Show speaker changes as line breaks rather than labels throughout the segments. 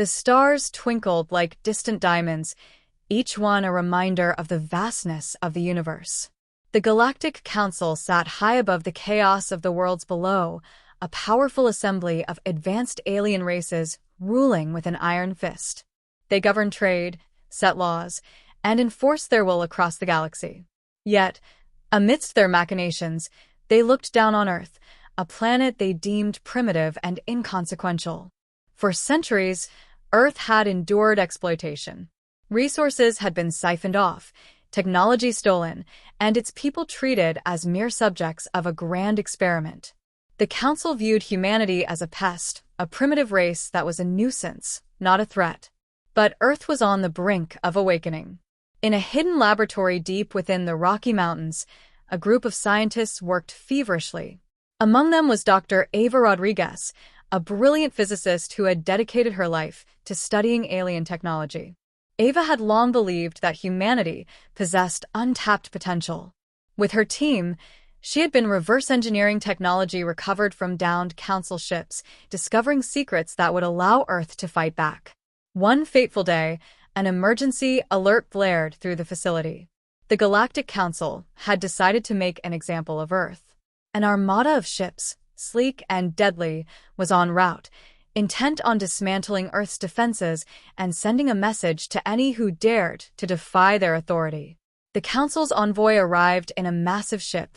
The stars twinkled like distant diamonds, each one a reminder of the vastness of the universe. The Galactic Council sat high above the chaos of the worlds below, a powerful assembly of advanced alien races ruling with an iron fist. They governed trade, set laws, and enforced their will across the galaxy. Yet, amidst their machinations, they looked down on Earth, a planet they deemed primitive and inconsequential. For centuries, Earth had endured exploitation. Resources had been siphoned off, technology stolen, and its people treated as mere subjects of a grand experiment. The Council viewed humanity as a pest, a primitive race that was a nuisance, not a threat. But Earth was on the brink of awakening. In a hidden laboratory deep within the Rocky Mountains, a group of scientists worked feverishly. Among them was Dr. Ava Rodriguez, a brilliant physicist who had dedicated her life to studying alien technology. Ava had long believed that humanity possessed untapped potential. With her team, she had been reverse engineering technology recovered from downed Council ships, discovering secrets that would allow Earth to fight back. One fateful day, an emergency alert blared through the facility. The Galactic Council had decided to make an example of Earth. An armada of ships, sleek and deadly, was en route, intent on dismantling Earth's defenses and sending a message to any who dared to defy their authority. The Council's envoy arrived in a massive ship,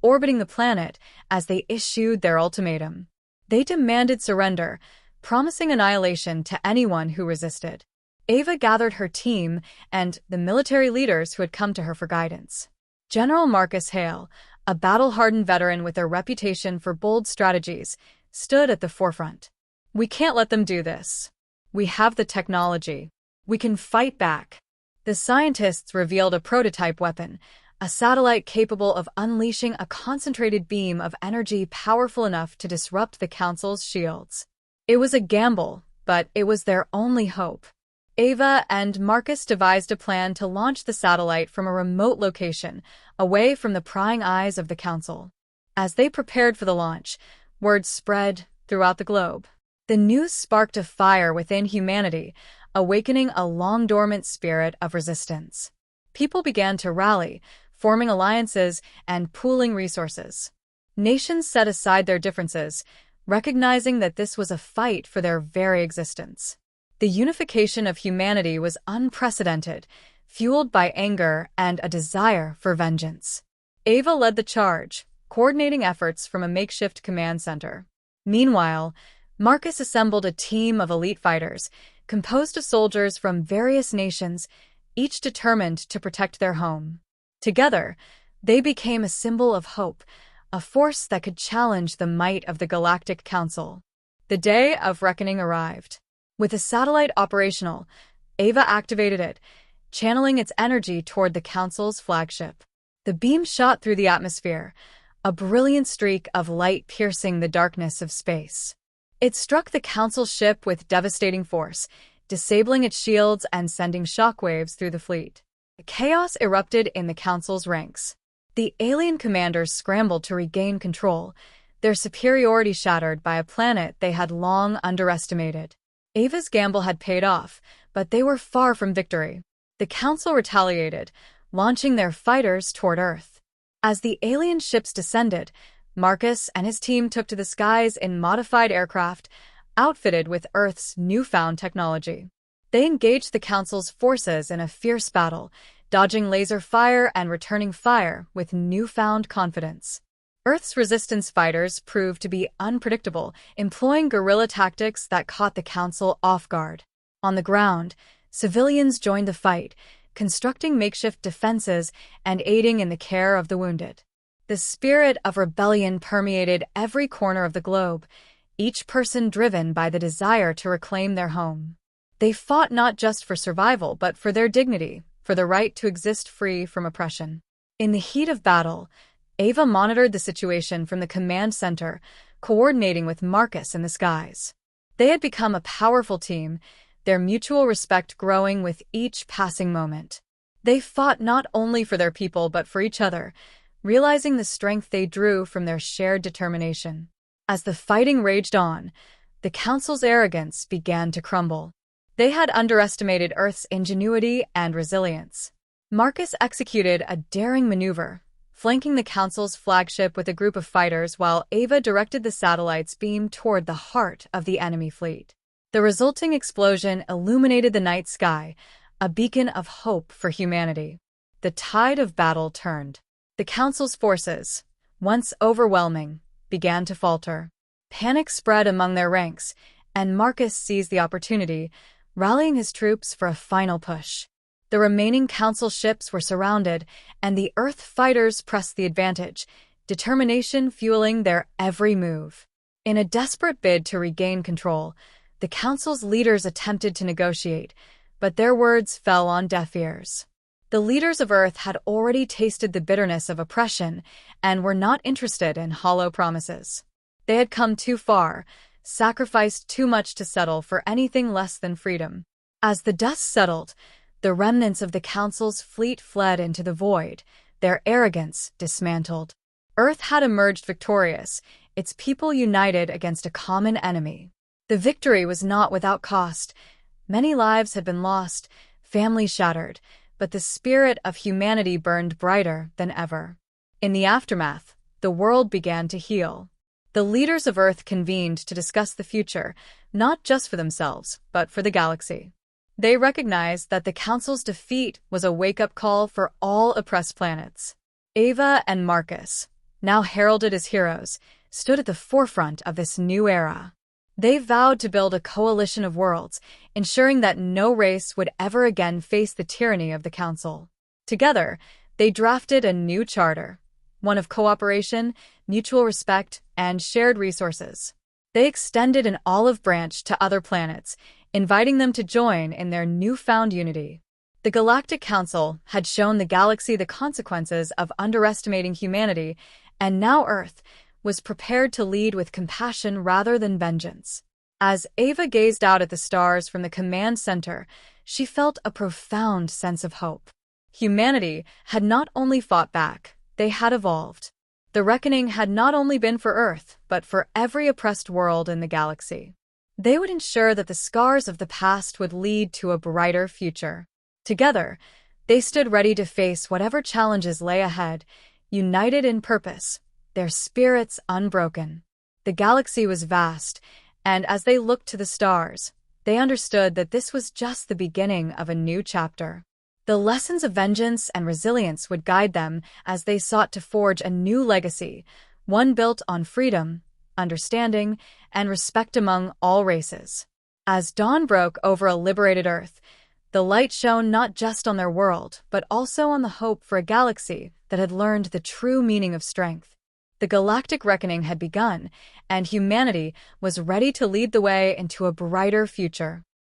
orbiting the planet as they issued their ultimatum. They demanded surrender, promising annihilation to anyone who resisted. Ava gathered her team and the military leaders who had come to her for guidance. General Marcus Hale, a battle-hardened veteran with a reputation for bold strategies, stood at the forefront. "We can't let them do this. We have the technology. We can fight back." The scientists revealed a prototype weapon, a satellite capable of unleashing a concentrated beam of energy powerful enough to disrupt the Council's shields. It was a gamble, but it was their only hope. Ava and Marcus devised a plan to launch the satellite from a remote location, away from the prying eyes of the Council. As they prepared for the launch, word spread throughout the globe. The news sparked a fire within humanity, awakening a long-dormant spirit of resistance. People began to rally, forming alliances and pooling resources. Nations set aside their differences, recognizing that this was a fight for their very existence. The unification of humanity was unprecedented, fueled by anger and a desire for vengeance. Ava led the charge, coordinating efforts from a makeshift command center. Meanwhile, Marcus assembled a team of elite fighters, composed of soldiers from various nations, each determined to protect their home. Together, they became a symbol of hope, a force that could challenge the might of the Galactic Council. The day of reckoning arrived. With the satellite operational, Ava activated it, channeling its energy toward the Council's flagship. The beam shot through the atmosphere, a brilliant streak of light piercing the darkness of space. It struck the Council ship with devastating force, disabling its shields and sending shockwaves through the fleet. Chaos erupted in the Council's ranks. The alien commanders scrambled to regain control, their superiority shattered by a planet they had long underestimated. Ava's gamble had paid off, but they were far from victory. The Council retaliated, launching their fighters toward Earth. As the alien ships descended, Marcus and his team took to the skies in modified aircraft, outfitted with Earth's newfound technology. They engaged the Council's forces in a fierce battle, dodging laser fire and returning fire with newfound confidence. Earth's resistance fighters proved to be unpredictable, employing guerrilla tactics that caught the Council off guard. On the ground, civilians joined the fight, constructing makeshift defenses and aiding in the care of the wounded. The spirit of rebellion permeated every corner of the globe, each person driven by the desire to reclaim their home. They fought not just for survival, but for their dignity, for the right to exist free from oppression. In the heat of battle, Ava monitored the situation from the command center, coordinating with Marcus in the skies. They had become a powerful team, their mutual respect growing with each passing moment. They fought not only for their people but for each other, realizing the strength they drew from their shared determination. As the fighting raged on, the Council's arrogance began to crumble. They had underestimated Earth's ingenuity and resilience. Marcus executed a daring maneuver, flanking the Council's flagship with a group of fighters while Ava directed the satellite's beam toward the heart of the enemy fleet. The resulting explosion illuminated the night sky, a beacon of hope for humanity. The tide of battle turned. The Council's forces, once overwhelming, began to falter. Panic spread among their ranks, and Marcus seized the opportunity, rallying his troops for a final push. The remaining Council ships were surrounded, and the Earth fighters pressed the advantage, determination fueling their every move. In a desperate bid to regain control, the Council's leaders attempted to negotiate, but their words fell on deaf ears. The leaders of Earth had already tasted the bitterness of oppression and were not interested in hollow promises. They had come too far, sacrificed too much to settle for anything less than freedom. As the dust settled, the remnants of the Council's fleet fled into the void, their arrogance dismantled. Earth had emerged victorious, its people united against a common enemy. The victory was not without cost. Many lives had been lost, families shattered, but the spirit of humanity burned brighter than ever. In the aftermath, the world began to heal. The leaders of Earth convened to discuss the future, not just for themselves, but for the galaxy. They recognized that the Council's defeat was a wake-up call for all oppressed planets. Ava and Marcus, now heralded as heroes, stood at the forefront of this new era. They vowed to build a coalition of worlds, ensuring that no race would ever again face the tyranny of the Council. Together, they drafted a new charter, one of cooperation, mutual respect, and shared resources. They extended an olive branch to other planets, inviting them to join in their newfound unity. The Galactic Council had shown the galaxy the consequences of underestimating humanity, and now Earth was prepared to lead with compassion rather than vengeance. As Ava gazed out at the stars from the command center, she felt a profound sense of hope. Humanity had not only fought back, they had evolved. The reckoning had not only been for Earth, but for every oppressed world in the galaxy. They would ensure that the scars of the past would lead to a brighter future. Together, they stood ready to face whatever challenges lay ahead, united in purpose, their spirits unbroken. The galaxy was vast, and as they looked to the stars, they understood that this was just the beginning of a new chapter. The lessons of vengeance and resilience would guide them as they sought to forge a new legacy, one built on freedom, understanding, and respect among all races. As dawn broke over a liberated Earth, the light shone not just on their world, but also on the hope for a galaxy that had learned the true meaning of strength. The galactic reckoning had begun, and humanity was ready to lead the way into a brighter future.